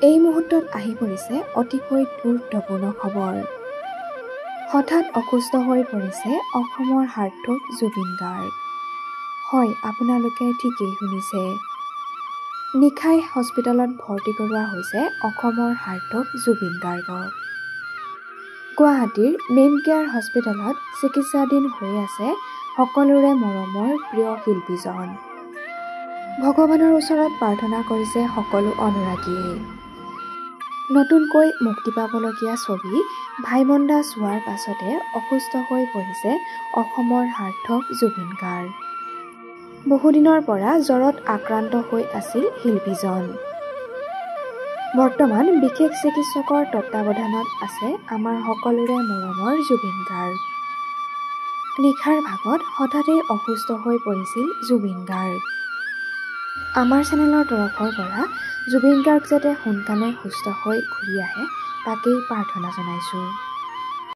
এই মুহূৰ্তত আহি পৰিছে অতিকৈ গুৰুত্বপূৰ্ণ খবৰ। হঠাৎ অসুস্থ হৈ পৰিছে অসমৰ হাৰ্টথ্ৰব জুবিন গাৰ্গ। হয়, আপোনালোকে ঠিকেই শুনিছে। নিশাই হস্পিটেলত ভৰ্তি কৰোৱা হৈছে অসমৰ হাৰ্টথ্ৰব জুবিন গাৰ্গক। গুৱাহাটীৰ নেম কেয়াৰ হস্পিটেলত চিকিৎসাধীন হৈ আছে সকলোৰে মৰমৰ প্ৰিয় শিল্পীজন। ভগৱানৰ ওচৰত প্ৰাৰ্থনা কৰিছে সকলো অনুৰাগীয়ে। নতুনকৈ মুক্তি পাবলগীয়া ছবি ভাইমন্দা চোৱাৰ পাছতে অসুস্থ হৈ পৰিছে অসমৰ হাৰ্টথ্ৰব জুবিন গাৰ্গ। বহুদিনৰ পৰা জ্বৰত আক্ৰান্ত হৈ আছিল শিল্পীজন। বৰ্তমান বিশেষ চিকিৎসকৰ তত্বাৱধানত আছে আমাৰ সকলোৰে মৰমৰ জুবিন গাৰ্গ। নিশাৰ ভাগত হঠাতেই অসুস্থ হৈ পৰিছিল জুবিন গাৰ্গ। আমাৰ চেনেলৰ তৰফৰ পৰা জুবিন গাৰ্গ যাতে সোনকালে সুস্থ হৈ ঘূৰি আহে তাকেই প্ৰাৰ্থনা জনাইছোঁ।